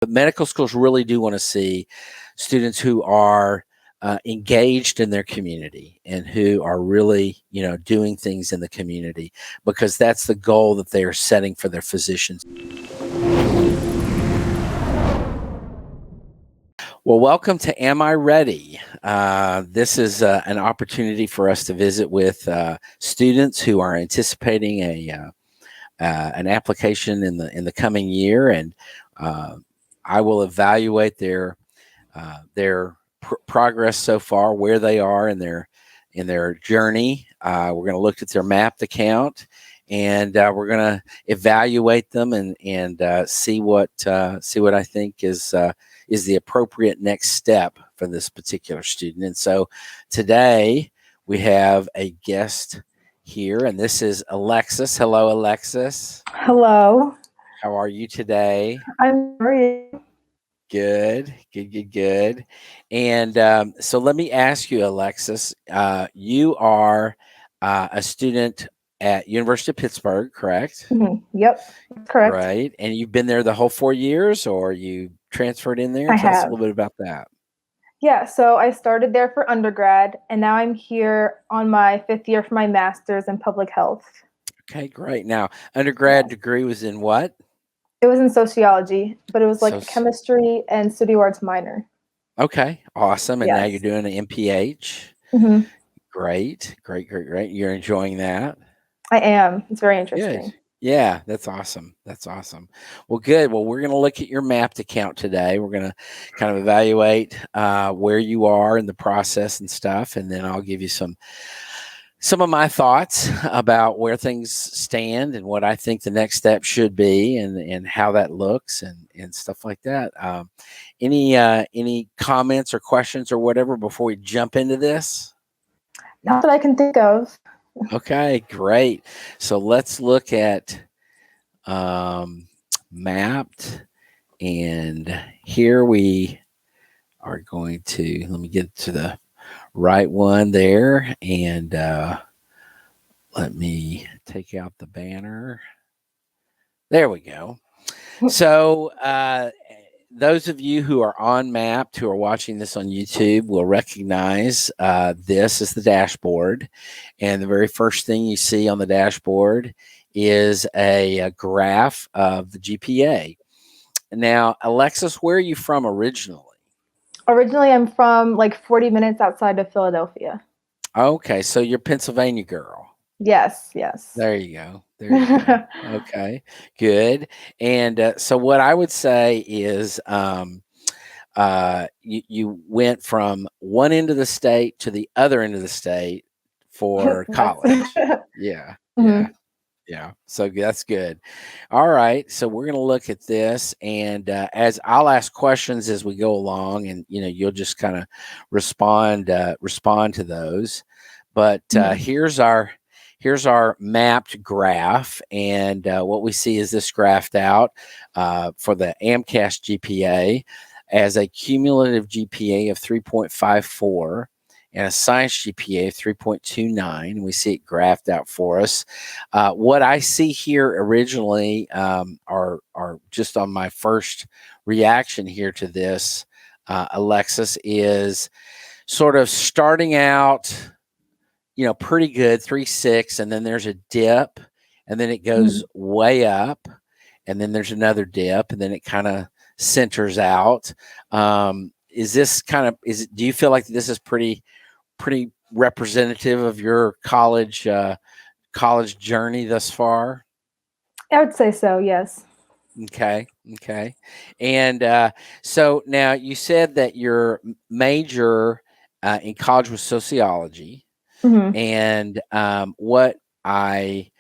But medical schools really do want to see students who are engaged in their community and who are really, doing things in the community, because that's the goal that they are setting for their physicians. Well, welcome to Am I Ready? This is an opportunity for us to visit with students who are anticipating an application in the coming year, and I will evaluate their progress so far, where they are in their journey. We're going to look at their mapped account, and we're going to evaluate them and see what I think is the appropriate next step for this particular student. And so today we have a guest here, and this is Alexis. Hello, Alexis. Hello. How are you today? I'm great. Good. And so let me ask you, Alexis, you are a student at University of Pittsburgh, correct? Mm-hmm. Yep, correct. Right. And you've been there the whole 4 years, or you transferred in there? I Tell us a have. little bit about that. Yeah, so I started there for undergrad, and now I'm here on my 5th year for my master's in public health. Okay, great. Now, undergrad degree was in what? It was in sociology, but it was like a chemistry and studio arts minor. Okay, awesome. And Yes. now you're doing an MPH. Mm-hmm. Great. You're enjoying that? I am. It's very interesting. Good. Yeah, that's awesome. Well, good. Well, we're going to look at your mapped account today. We're going to kind of evaluate where you are in the process and stuff, and then I'll give you some of my thoughts about where things stand and what I think the next step should be, and how that looks and stuff like that. Any comments or questions or whatever before we jump into this? Not that I can think of. Okay, great. So let's look at mapped, and here we are going to, let me get to the right one there, and let me take out the banner. There we go. So those of you who are on Mapped, who are watching this on YouTube, will recognize this is the dashboard. And the very first thing you see on the dashboard is a graph of the GPA. Now, Alexis, where are you from originally? Originally, I'm from like 40 minutes outside of Philadelphia. Okay, so you're a Pennsylvania girl. Yes. There you go. Okay, good. And so what I would say is you went from one end of the state to the other end of the state for college. Yeah. So that's good. All right. So we're going to look at this, and as I'll ask questions as we go along, and you'll just kind of respond to those. But here's our mapped graph, and what we see is this graphed out for the AMCAT GPA as a cumulative GPA of 3.54 and a science GPA of 3.29. We see it graphed out for us. What I see here originally are just on my first reaction here to this, Alexis, is sort of starting out, pretty good, 3.6, and then there's a dip, and then it goes way up, and then there's another dip, and then it kind of centers out. Is this do you feel like this is pretty representative of your college journey thus far? I would say so, yes. Okay. And so now you said that your major in college was sociology. Mm-hmm. And what I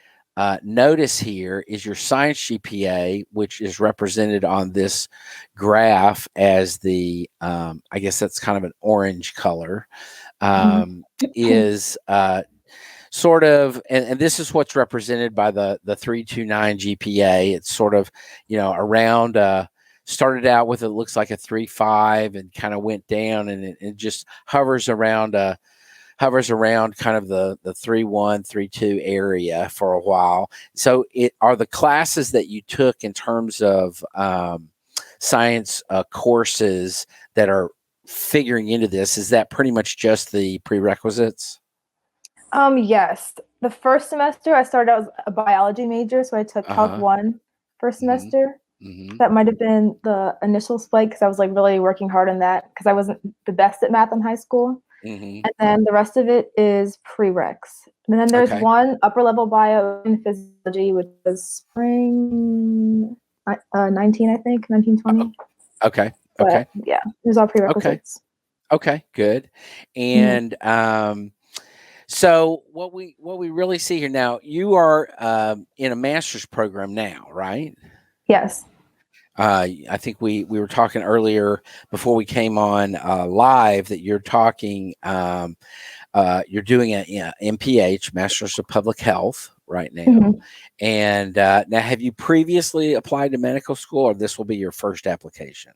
notice here is your science GPA, which is represented on this graph as the, I guess that's kind of an orange color, is sort of, and this is what's represented by the 3.29 GPA. It's sort of, around, started out with, it looks like a 3.5 and kind of went down, and it just hovers around kind of the 3.1, 3.2 area for a while. So are the classes that you took in terms of science courses that are figuring into this. Is that pretty much just the prerequisites? Yes. The first semester I started out as a biology major, so I took Calc 1 first semester. That might have been the initial spike because I was like really working hard on that because I wasn't the best at math in high school. And then the rest of it is prereqs. And then there's one upper level bio in physiology, which was spring 19, I think, 1920. Okay. But yeah, it was all prerequisites. Okay, good. And so what we really see here now, you are in a master's program now, right? Yes. I think we were talking earlier before we came on live that you're talking, you're doing an MPH, Master's of Public Health, right now. And now, have you previously applied to medical school, or this will be your first application?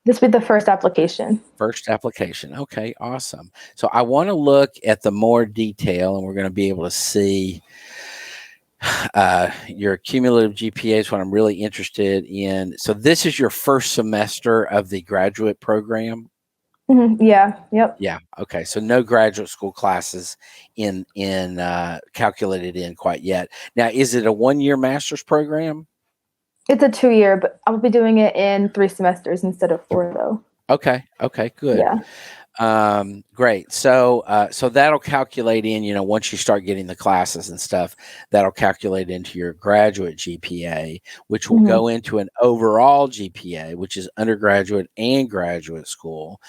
This will be the first application. First application. Okay, awesome. So I want to look at the more detail, and we're going to be able to see your cumulative GPA is what I'm really interested in. So this is your first semester of the graduate program? Yeah. Yep. Yeah. Okay. So no graduate school classes calculated in quite yet. Now, is it a 1-year master's program? It's a 2-year, but I'll be doing it in 3 semesters instead of 4, though. Okay. Good. Yeah. Great. So that'll calculate in, once you start getting the classes and stuff, that'll calculate into your graduate GPA, which will go into an overall GPA, which is undergraduate and graduate school.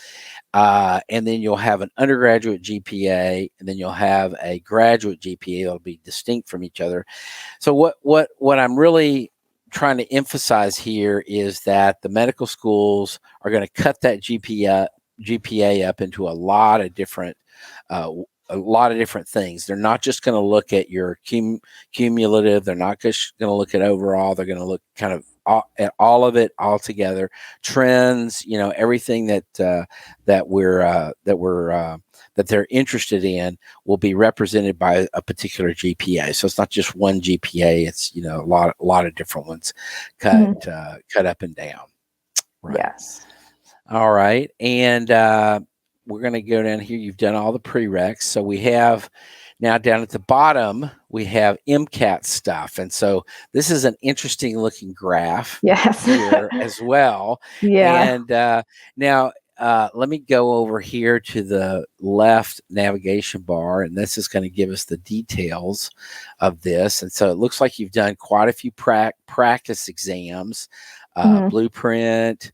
And then you'll have an undergraduate GPA, and then you'll have a graduate GPA that'll be distinct from each other. So what I'm really trying to emphasize here is that the medical schools are going to cut that GPA up into a lot of different things. They're not just going to look at your cumulative. They're not just going to look at overall. They're going to look kind of at all of it all together. Trends, everything that they're interested in will be represented by a particular GPA. So it's not just one GPA. It's a lot of different ones cut up and down. Right. Yes. All right. And we're going to go down here. You've done all the prereqs. So we have now down at the bottom, we have MCAT stuff. And so this is an interesting looking graph here as well. Yeah. And now let me go over here to the left navigation bar, and this is going to give us the details of this. And so it looks like you've done quite a few practice exams, blueprint,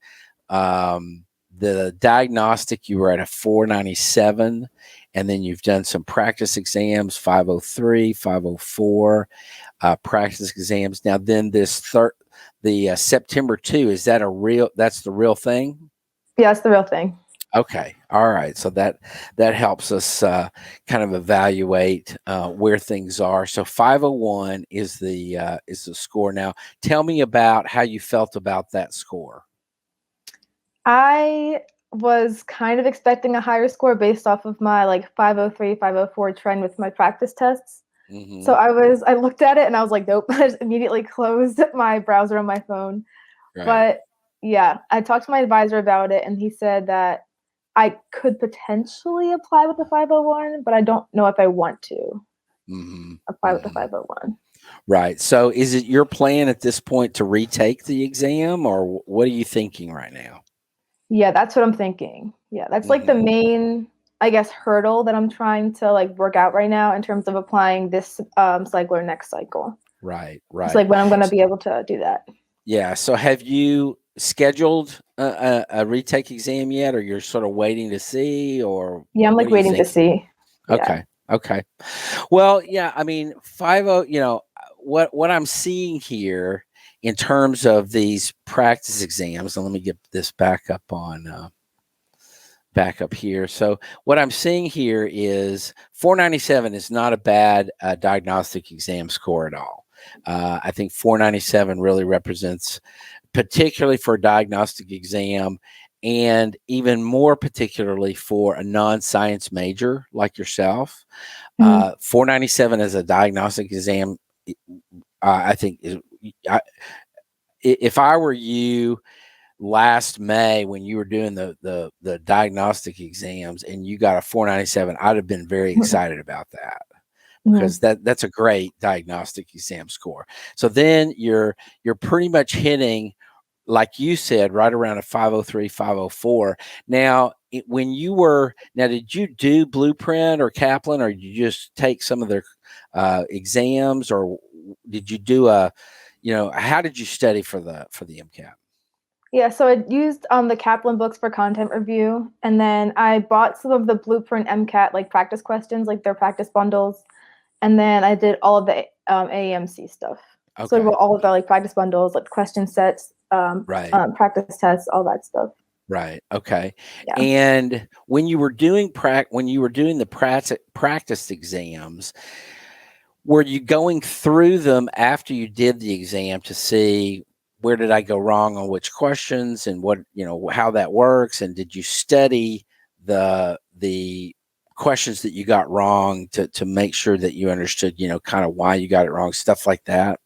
the diagnostic, you were at a 497, and then you've done some practice exams, 503, 504, practice exams. Now, then the September 2, is that that's the real thing? Yeah, it's the real thing. Okay. All right. So that helps us kind of evaluate where things are. So 501 is the score. Now, tell me about how you felt about that score. I was kind of expecting a higher score based off of my 503, 504 trend with my practice tests. So I looked at it and I was like, nope. I just immediately closed my browser on my phone. Right. But yeah, I talked to my advisor about it, and he said that I could potentially apply with the 501, but I don't know if I want to apply with the 501. Right. So is it your plan at this point to retake the exam, or what are you thinking right now? Yeah, that's what I'm thinking. Yeah, that's the main, I guess, hurdle that I'm trying to work out right now in terms of applying this cycle or next cycle. Right. It's when I'm going to be able to do that. Yeah. So have you scheduled a retake exam yet, or you're sort of waiting to see, or? Yeah, I'm waiting to see. Okay. Yeah. Okay. Well, yeah, I mean, 50, what I'm seeing here in terms of these practice exams, and let me get this back up here. So what I'm seeing here is 497 is not a bad diagnostic exam score at all. I think 497 really represents, particularly for a diagnostic exam, and even more particularly for a non-science major like yourself. 497 as a diagnostic exam, I think if I were you, last May when you were doing the diagnostic exams and you got a 497, I'd have been very excited about that, because that's a great diagnostic exam score. So then you're pretty much hitting, like you said, right around a 503, 504. Now, did you do Blueprint or Kaplan, or did you just take some of their exams, or did you do how did you study for the MCAT? Yeah, so I used the Kaplan books for content review, and then I bought some of the Blueprint MCAT like practice questions, like their practice bundles, and then I did all of the AAMC stuff. Okay. So I bought all of the like practice bundles, like question sets, practice tests, all that stuff. Right. Okay. Yeah. And when you were doing the practice exams, were you going through them after you did the exam to see where did I go wrong on which questions and what, how that works? And did you study the questions that you got wrong to make sure that you understood, kind of why you got it wrong, stuff like that?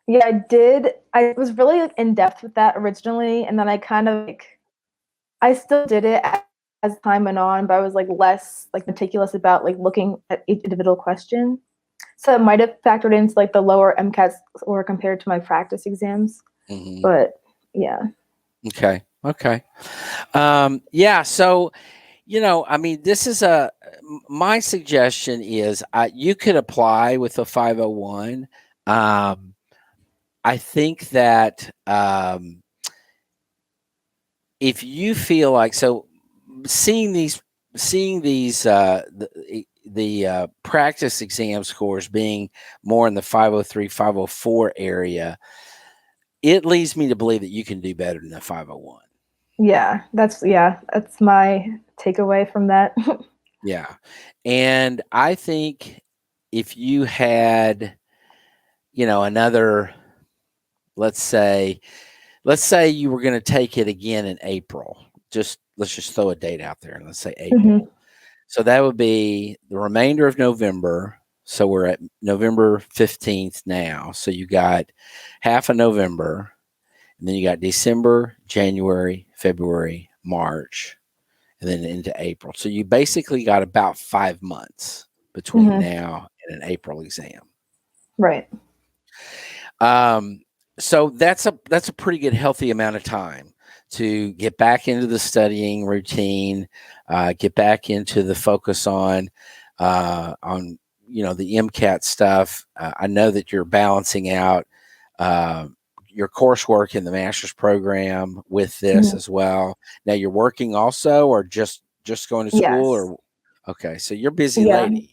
Yeah, I did. I was really in depth with that originally, and then I kind of I still did it as time went on, but I was less meticulous about looking at each individual question. So it might have factored into the lower MCAT score compared to my practice exams. Mm-hmm. But yeah. Okay. Yeah. So, this is my suggestion is you could apply with a 501. I think that if you feel like, seeing these the practice exam scores being more in the 503, 504 area, it leads me to believe that you can do better than the 501. Yeah, that's my takeaway from that. Yeah. And I think if you had, another, let's say you were going to take it again in April. Let's just throw a date out there, and let's say April. Mm-hmm. So that would be the remainder of November. So we're at November 15th now. So you got half of November, and then you got December, January, February, March, and then into April. So you basically got about 5 months between mm-hmm. now and an April exam. Right. So that's a pretty good healthy amount of time to get back into the studying routine, get back into the focus on the MCAT stuff. I know that you're balancing out your coursework in the master's program with this mm-hmm. as well. Now you're working also, or just going to school, yes. or okay, so you're a busy lady.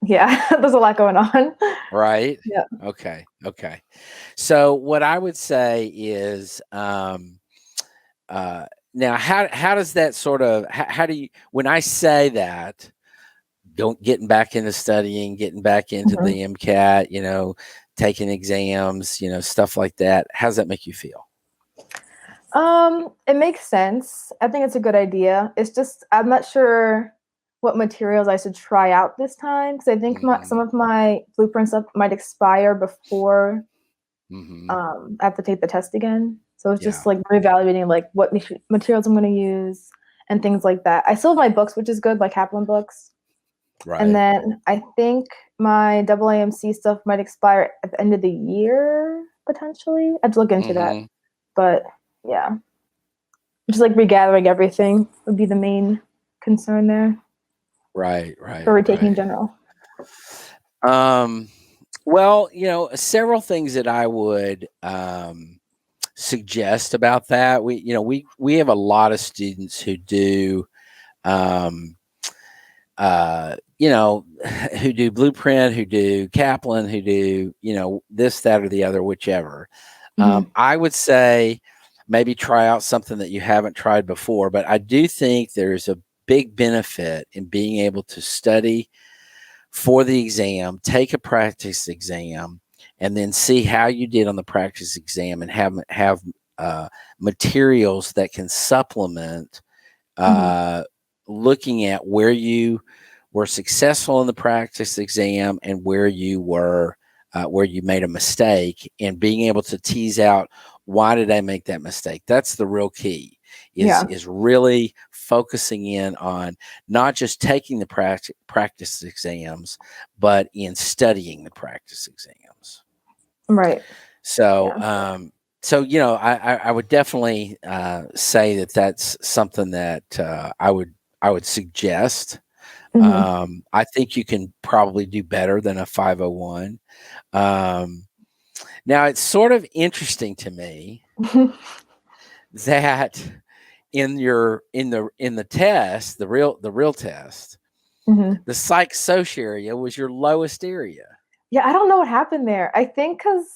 Yeah, there's a lot going on. Right? Yeah. Okay. So what I would say is, now how does that sort of, how do you, when I say that, getting back into studying, getting back into mm-hmm. the MCAT, taking exams, stuff like that, how does that make you feel? It makes sense. I think it's a good idea. It's just, I'm not sure what materials I should try out this time, because I think mm-hmm. some of my Blueprint stuff might expire before mm-hmm. I have to take the test again. So it's just reevaluating what materials I'm going to use and things like that. I still have my books, which is good, like Kaplan books. Right. And then I think my AAMC stuff might expire at the end of the year, potentially. I have to look into mm-hmm. that. But yeah, just regathering everything would be the main concern there. Right. For retaking in general. Well, several things that I would suggest about that. We have a lot of students who do who do Blueprint, who do Kaplan, who do, this, that, or the other, whichever. Mm-hmm. I would say maybe try out something that you haven't tried before, but I do think there's a big benefit in being able to study for the exam, take a practice exam, and then see how you did on the practice exam, and have materials that can supplement mm-hmm. looking at where you were successful in the practice exam and where you were where you made a mistake, and being able to tease out, why did I make that mistake? That's the real key. Is really focusing in on not just taking the practice exams, but in studying the practice exams. Right. So, I would definitely say that that's something that I would suggest. I think you can probably do better than a 501. Now, it's sort of interesting to me that in the test, the real test, the psych soc area was your lowest area. Yeah, I don't know what happened there. I think because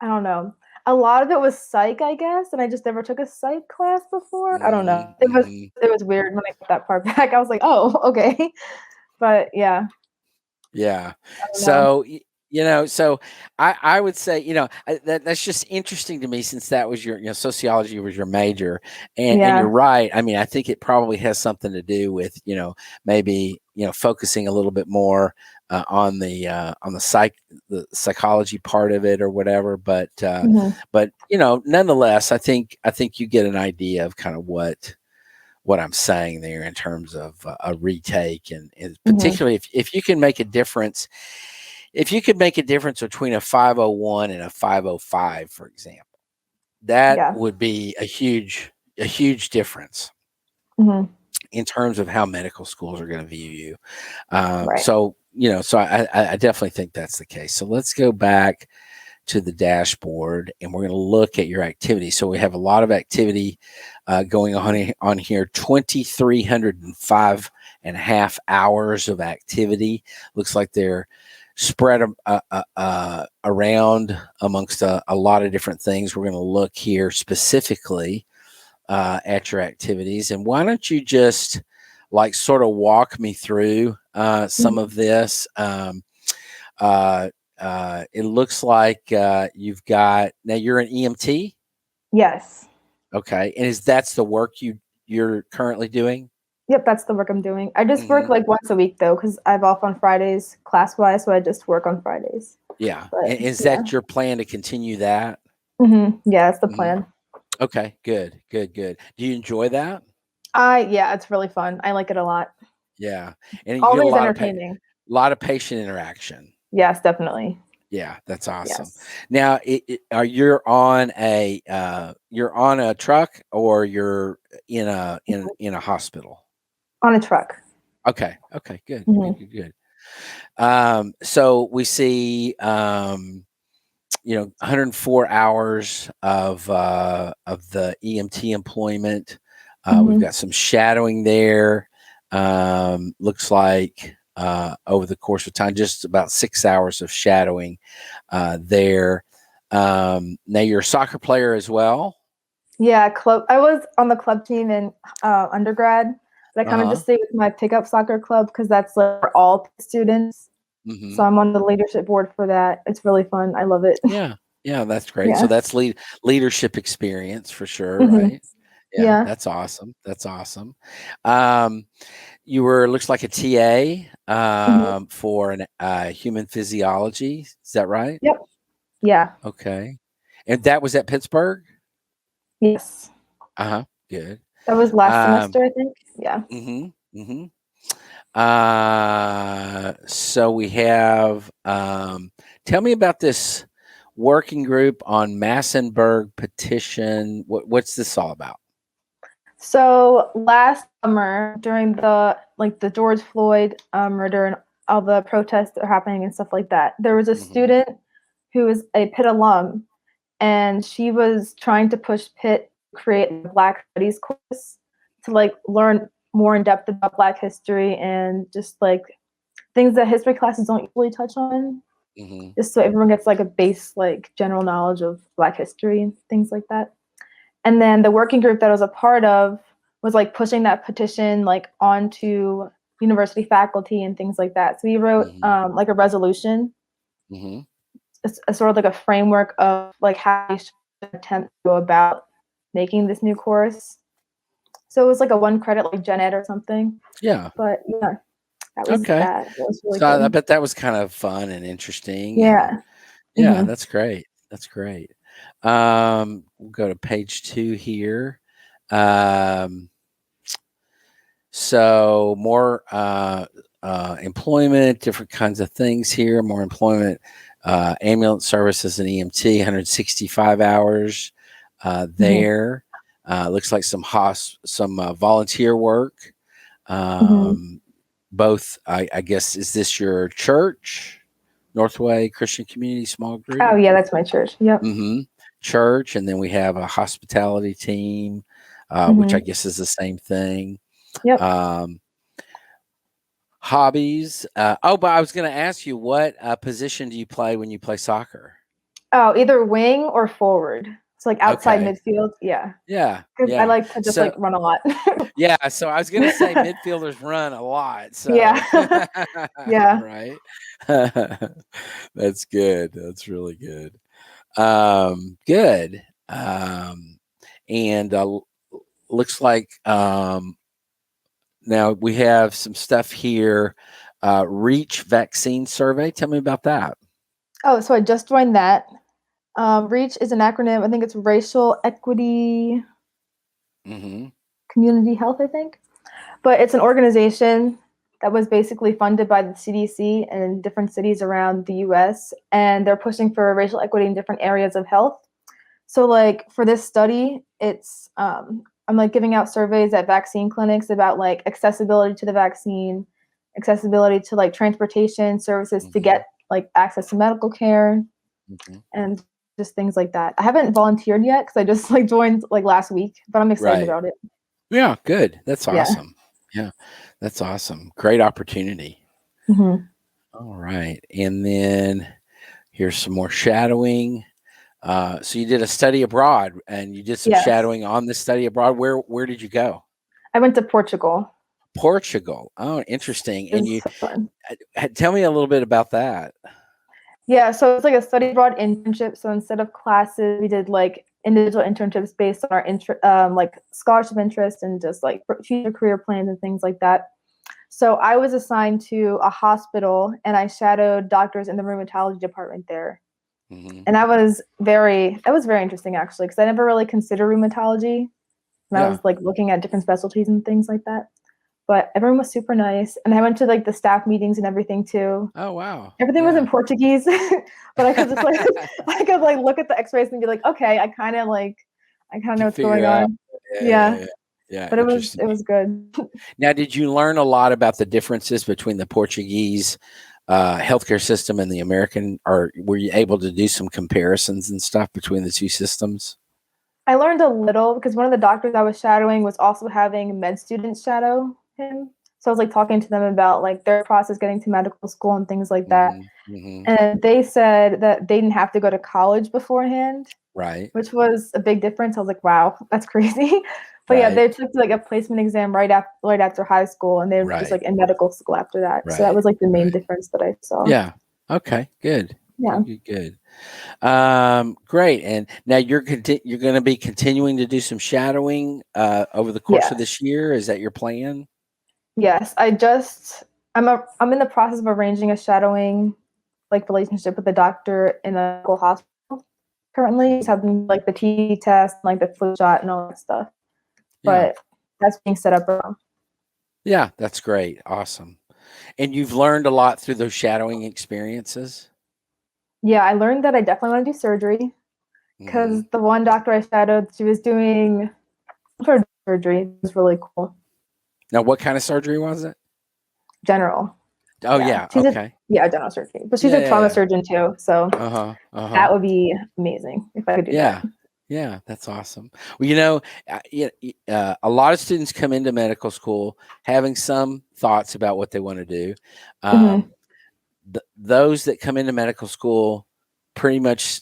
I don't know. A lot of it was psych, I guess, and I just never took a psych class before. I don't know. It was weird when I got that part back. I was like, oh, okay. But yeah. Yeah. So so I would say, that's just interesting to me, since that was your, sociology was your major, and you're right. I mean, I think it probably has something to do with, maybe, focusing a little bit more on the psychology part of it or whatever. But nonetheless, I think you get an idea of kind of what I'm saying there in terms of a retake, and particularly if you can make a difference. If you could make a difference between a 501 and a 505, for example, that would be a huge difference in terms of how medical schools are going to view you. So I definitely think that's the case. So let's go back to the dashboard, and we're going to look at your activity. So we have a lot of activity going on here. 2,305 and a half hours of activity. Looks like they're spread around amongst a lot of different things. We're going to look here specifically at your activities. And why don't you just sort of walk me through some of this? It looks like you've got, now you're an EMT? Yes. Okay. And that's the work you're currently doing? Yep, that's the work I'm doing. I just work once a week though, because I'm off on Fridays class-wise, so I just work on Fridays. Yeah. And is that your plan to continue that? Yeah, that's the plan. Okay, good. Do you enjoy that? Yeah, it's really fun. I like it a lot. Yeah. And you Always get a entertaining. lot of patient interaction. Yes, definitely. Yeah, that's awesome. Yes. Now, are you on a truck, or you're in a hospital? On a truck. Okay. Good. Good. So we see 104 hours of the EMT employment. We've got some shadowing there. Looks like over the course of time, just about 6 hours of shadowing there. Now you're a soccer player as well? Yeah, club. I was on the club team in undergrad, but I kind of just stayed with my pickup soccer club because that's for all students. So I'm on the leadership board for that. It's really fun. I love it. Yeah, that's great. So that's leadership experience for sure, right? Yeah. That's awesome. You were, looks like, a TA for an human physiology. Is that right? Yep. Yeah. Okay. And that was at Pittsburgh? Yes. Good. That was last semester, I think. Yeah. So we have, tell me about this working group on Massenburg petition. What's this all about? So last summer, during the George Floyd murder and all the protests that are happening and stuff like that, there was a student who was a Pitt alum, and she was trying to push Pitt to create a Black Studies course to learn more in depth about Black history and just things that history classes don't usually touch on. Just so everyone gets a base general knowledge of Black history and things like that. And then the working group that I was a part of was pushing that petition onto university faculty and things like that. So we wrote a resolution. It's a sort of a framework of how we should attempt to go about making this new course. So it was a 1 credit gen ed or something. Yeah. But yeah, that was that. It was really so good. I bet that was kind of fun and interesting. Yeah. Yeah, that's great. That's great. We'll go to page 2 here. So more employment, different kinds of things here. More employment, ambulance services and EMT, 165 hours there. Looks like some volunteer work. Both, I guess, is this your church? Northway Christian Community Small Group? Oh, yeah, that's my church. Yep. Church, and then we have a hospitality team, which I guess is the same thing. Yep. Hobbies. But I was going to ask you, what position do you play when you play soccer? Oh, either wing or forward. It's like outside midfield. Yeah. Yeah. Because I like to just like run a lot. Yeah. So I was going to say midfielders run a lot. So yeah. Yeah. Right. That's good. That's really good. Good. And looks like now we have some stuff here. REACH vaccine survey. Tell me about that. Oh, so I just joined that. REACH is an acronym. I think it's Racial Equity Community Health, I think. But it's an organization that was basically funded by the CDC and in different cities around the US. And they're pushing for racial equity in different areas of health. So like for this study, it's I'm like giving out surveys at vaccine clinics about like accessibility to the vaccine, accessibility to like transportation services to get like access to medical care and just things like that. I haven't volunteered yet because I just like joined like last week, but I'm excited about it. Yeah, good. That's awesome. Yeah, that's awesome. Great opportunity. All right. And then here's some more shadowing. So you did a study abroad and you did some shadowing on the study abroad. Where did you go? I went to Portugal. Portugal. Oh, interesting. And you tell me a little bit about that. Yeah, so it's like a study abroad internship. So instead of classes, we did like individual internships based on our like scholarship interest and just like future career plans and things like that. So I was assigned to a hospital and I shadowed doctors in the rheumatology department there. And that was very interesting actually, because I never really considered rheumatology. And I was like looking at different specialties and things like that. But everyone was super nice. And I went to like the staff meetings and everything too. Oh, wow. Everything was in Portuguese, but I could just like, I could like look at the x-rays and be like, okay, I kind of know what's going on. Yeah. But it was good. Now, did you learn a lot about the differences between the Portuguese healthcare system and the American, or were you able to do some comparisons and stuff between the two systems? I learned a little because one of the doctors I was shadowing was also having med students shadow him. So I was like talking to them about like their process getting to medical school and things like that. And they said that they didn't have to go to college beforehand. Right. Which was a big difference. I was like, wow, that's crazy. But yeah, they took like a placement exam right after high school, and they were just like in medical school after that. So that was like the main difference that I saw. Yeah. Okay. Good. Yeah. Good. Great. And now you're going to be continuing to do some shadowing over the course of this year. Is that your plan? Yes. I'm in the process of arranging a shadowing like relationship with a doctor in a local hospital. Currently, he's having like the TB test, like the flu shot, and all that stuff. But that's being set up wrong. Yeah, that's great. Awesome. And you've learned a lot through those shadowing experiences? Yeah, I learned that I definitely want to do surgery because the one doctor I shadowed, she was doing surgery. It was really cool. Now, what kind of surgery was it? General. Oh, yeah. Okay. General surgery. But she's a trauma surgeon too. So that would be amazing if I could do that. Yeah, that's awesome. Well, a lot of students come into medical school having some thoughts about what they want to do. Those that come into medical school pretty much,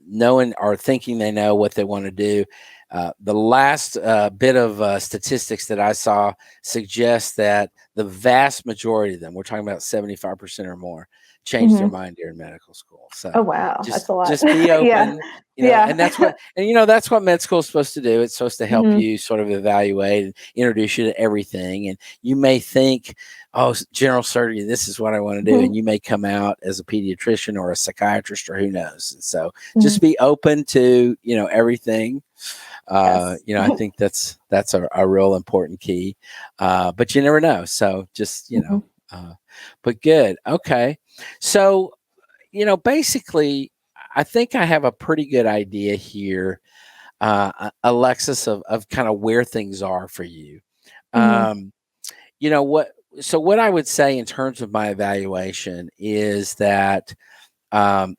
knowing or thinking they know what they want to do. The last bit of statistics that I saw suggests that the vast majority of them, we're talking about 75% or more, change their mind during medical school. So oh wow, that's a lot. just be open, yeah. and that's what, and that's what med school is supposed to do. It's supposed to help you sort of evaluate and introduce you to everything. And you may think, oh, general surgery, this is what I want to do. And you may come out as a pediatrician or a psychiatrist or who knows. And so just be open to, everything. I think that's a real important key. But you never know. So just, but good. Okay. So, basically, I think I have a pretty good idea here, Alexis, of kind of where things are for you. What I would say in terms of my evaluation is that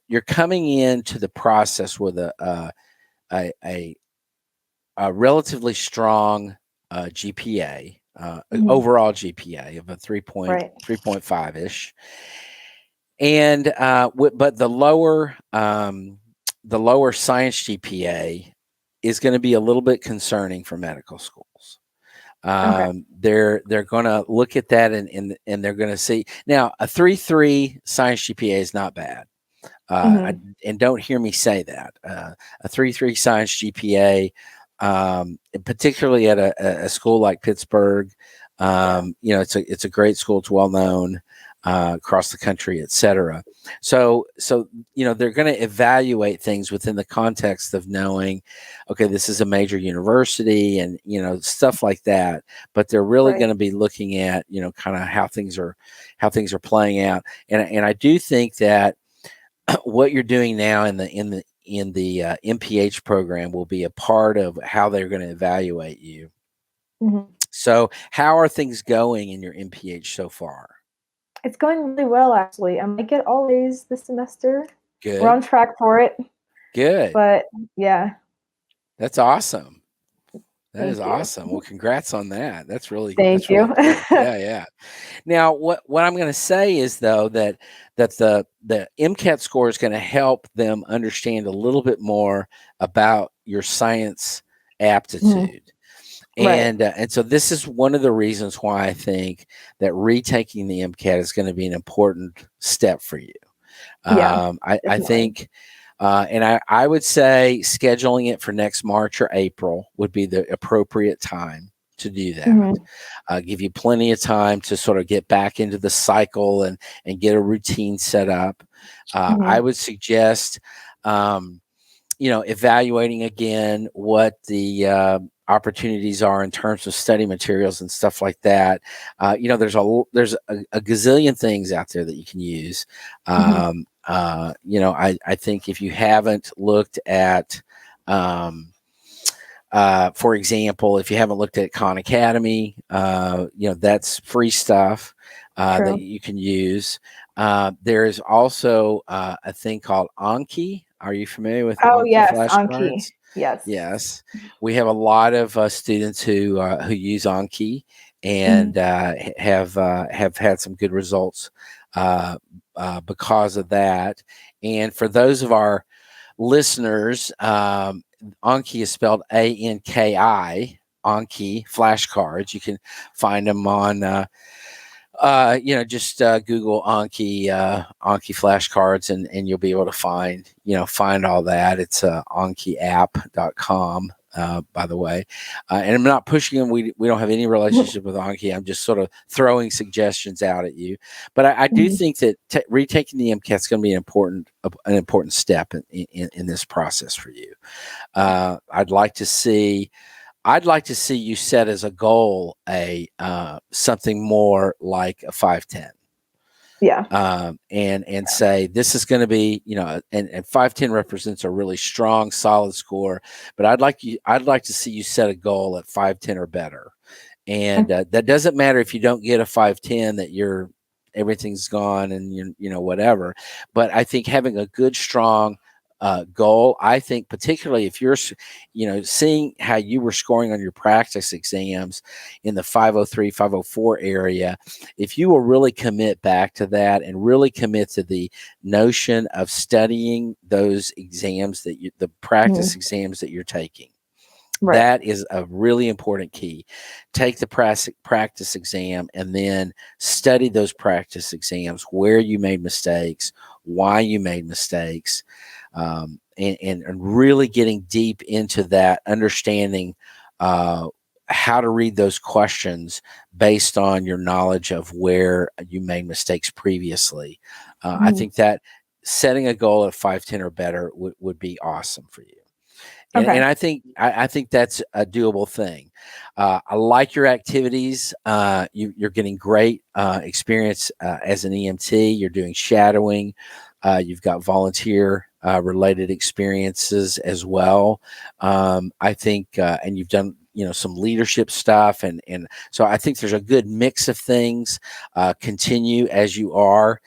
you're coming into the process with a relatively strong GPA, overall GPA of a 3.5 ish. And but the lower science GPA is going to be a little bit concerning for medical schools. They're going to look at that and they're going to see, now a 3.3 science GPA is not bad. And don't hear me say that. A 3.3 science GPA, particularly at a school like Pittsburgh, it's a great school. It's well known across the country, et cetera. So they're going to evaluate things within the context of knowing, okay, this is a major university and, stuff like that. But they're really going to be looking at, kind of how things are playing out. And I do think that what you're doing now in the MPH program will be a part of how they're going to evaluate you. So how are things going in your MPH so far? It's going really well, actually. I might get all A's this semester. Good. We're on track for it. Good. But yeah. That's awesome. That is awesome. Well, congrats on that. That's really Thank you. Really yeah. Now, what I'm going to say is though that the MCAT score is going to help them understand a little bit more about your science aptitude. And so this is one of the reasons why I think that retaking the MCAT is going to be an important step for you. I think, and I would say scheduling it for next March or April would be the appropriate time to do that. Give you plenty of time to sort of get back into the cycle and get a routine set up. I would suggest, evaluating again what the opportunities are in terms of study materials and stuff like that. There's a gazillion things out there that you can use. I think if you haven't looked at, for example, if you haven't looked at Khan Academy, that's free stuff that you can use. There is also a thing called Anki. Are you familiar with Anki flashcards? Yes. We have a lot of students who use Anki and have had some good results because of that. And for those of our listeners, Anki is spelled Anki. Anki flashcards. You can find them on just Google Anki flashcards and you'll be able to find all that. It's ankiapp.com, by the way. And I'm not pushing them. We don't have any relationship with Anki. I'm just sort of throwing suggestions out at you. But I do think that retaking the MCAT is going to be an important step in this process for you. I'd like to see you set as a goal something more like a 510. And say this is going to be, and 510 represents a really strong, solid score. But I'd like to see you set a goal at 510 or better. And that doesn't matter if you don't get a 510 that everything's gone and whatever. But I think having a good, strong goal, I think particularly if you're, seeing how you were scoring on your practice exams in the 503, 504 area, if you will really commit back to that and really commit to the notion of studying those exams the practice exams that you're taking, That is a really important key. Take the practice exam and then study those practice exams, where you made mistakes, why you made mistakes, and really getting deep into that, understanding how to read those questions based on your knowledge of where you made mistakes previously. I think that setting a goal of 510 or better would be awesome for you. And I think that's a doable thing. I like your activities. You're getting great experience as an EMT. You're doing shadowing. You've got volunteer related experiences as well. I think, and you've done some leadership stuff, and so I think there's a good mix of things. Continue as you are,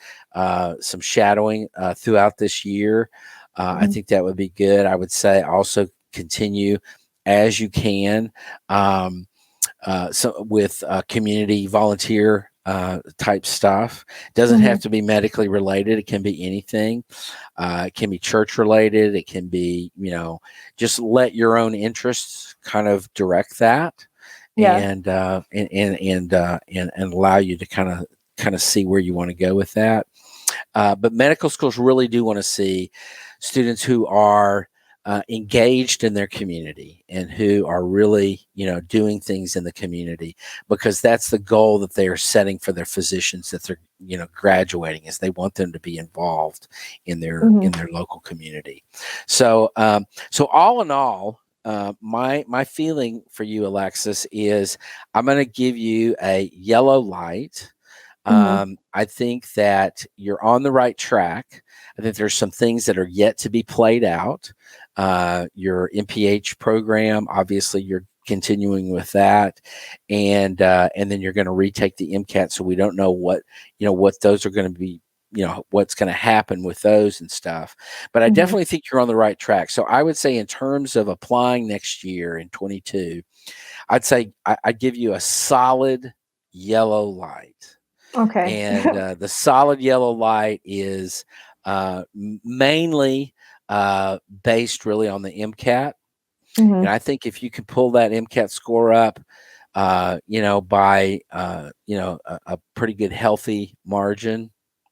some shadowing throughout this year. I think that would be good. I would say also continue as you can, so with community volunteer type stuff. Doesn't have to be medically related. It can be anything. It can be church related. It can be, just let your own interests kind of direct that, and allow you to kind of see where you want to go with that. But medical schools really do want to see students who are engaged in their community and who are really, doing things in the community, because that's the goal that they are setting for their physicians that they're, graduating, is they want them to be involved in their local community. So, all in all, my feeling for you, Alexis, is I'm going to give you a yellow light. I think that you're on the right track. I think there's some things that are yet to be played out. Your MPH program, obviously, you're continuing with that, and then you're going to retake the MCAT. So we don't know what those are going to be. What's going to happen with those and stuff. But I definitely think you're on the right track. So I would say, in terms of applying next year in 22, I'd say I'd give you a solid yellow light. Okay. And the solid yellow light is mainly based really on the MCAT. And I think if you can pull that MCAT score up, by a pretty good healthy margin,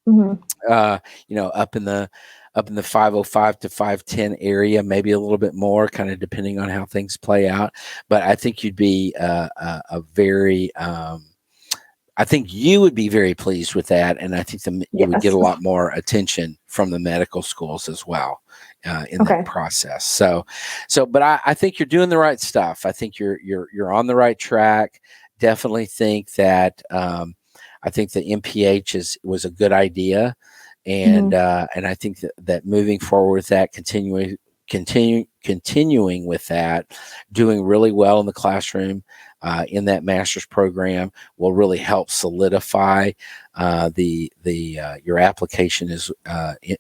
up in the 505 to 510 area, maybe a little bit more, kind of depending on how things play out. But I think you'd be a very I think you would be very pleased with that, and I think you would get a lot more attention from the medical schools as well in that process. So, but I think you're doing the right stuff. I think you're on the right track. Definitely think that I think the MPH was a good idea, and I think that moving forward with that, continuing with that, doing really well in the classroom in that master's program will really help solidify your application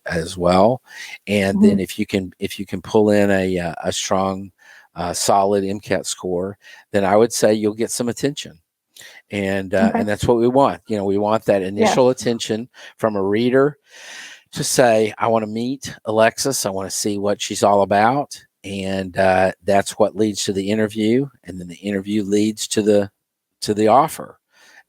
as well. And then if you can pull in a strong solid MCAT score, then I would say you'll get some attention. And that's what we want. We want that initial attention from a reader to say, I want to meet Alexis. I want to see what she's all about. And that's what leads to the interview. And then the interview leads to the offer.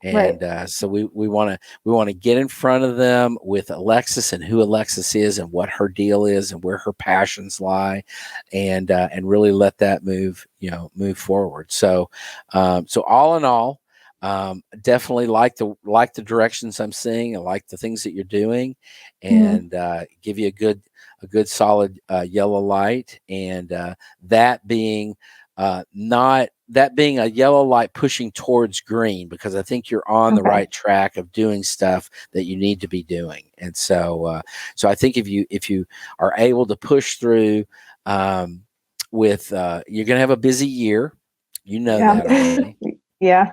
And so we want to get in front of them with Alexis and who Alexis is and what her deal is and where her passions lie, and really let that move forward. So all in all, definitely like the directions I'm seeing. I like the things that you're doing, and give you a good solid yellow light, and that being a yellow light pushing towards green, because I think you're on the right track of doing stuff that you need to be doing. And so I think if you are able to push through with you're going to have a busy year, that already.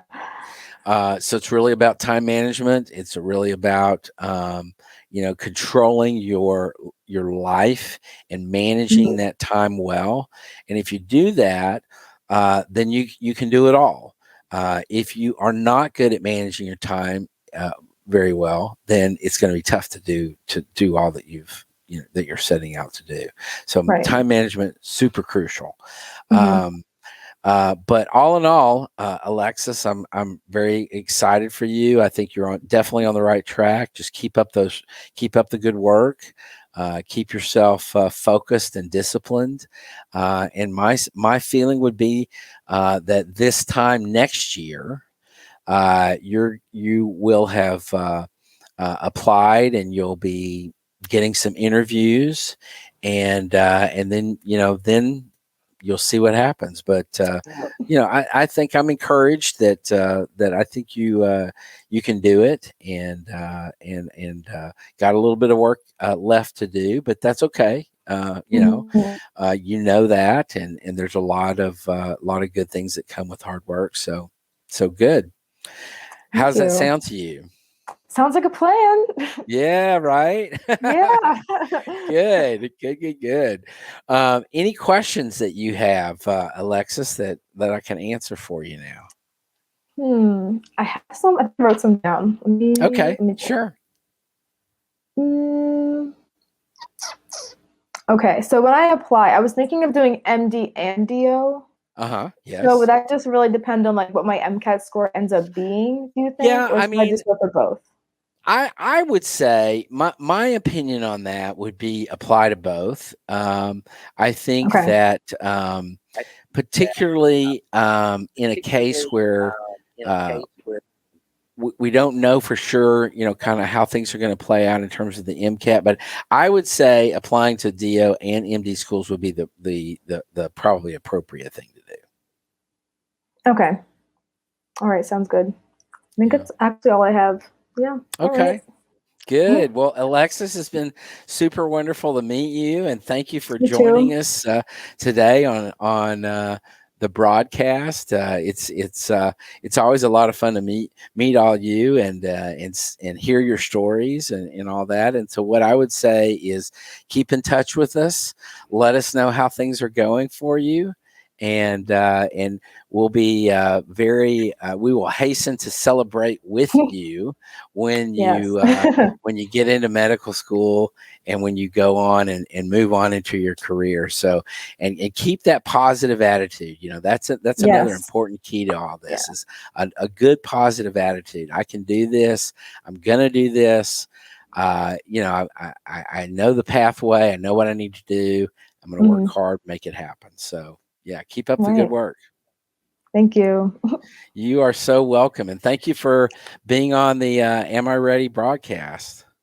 So it's really about time management. It's really about controlling your life and managing that time well. And if you do that, then you can do it all. If you are not good at managing your time very well, then it's going to be tough to do all that that you're setting out to do. So time management, super crucial. But all in all, Alexis, I'm very excited for you. I think you're definitely on the right track. Just keep up the good work. Keep yourself focused and disciplined. And my feeling would be that this time next year, you will have applied, and you'll be getting some interviews, and then then you'll see what happens. But I think I'm encouraged that I think you can do it, and got a little bit of work left to do, but that's okay. You know that, and there's a lot of good things that come with hard work. So good. How's that sound to you? Sounds like a plan. Yeah, right. Yeah. Good. Any questions that you have, Alexis, that I can answer for you now? I have some. I wrote some down. Okay, sure. Okay, so when I apply, I was thinking of doing MD and DO. Yes. So would that just really depend on like what my MCAT score ends up being, do you think? Yeah, or should I just go for both? I would say my opinion on that would be apply to both. I think that particularly in a case where we don't know for sure, kind of how things are going to play out in terms of the MCAT, but I would say applying to DO and MD schools would be the probably appropriate thing to do. Okay. All right. Sounds good. I think that's actually all I have. Yeah. Okay. Right. Good. Well, Alexis, it's been super wonderful to meet you, and thank you for joining us today on the broadcast. It's always a lot of fun to meet all you and hear your stories and all that. And so, what I would say is keep in touch with us. Let us know how things are going for you. And we'll be we will hasten to celebrate with you when you when you get into medical school and when you go on and move on into your career. So and keep that positive attitude. That's another important key to all this is a good positive attitude. I can do this. I'm gonna do this. I know the pathway. I know what I need to do. I'm gonna work hard, make it happen. So yeah, keep up the good work. Thank you. You are so welcome. And thank you for being on the Am I Ready broadcast.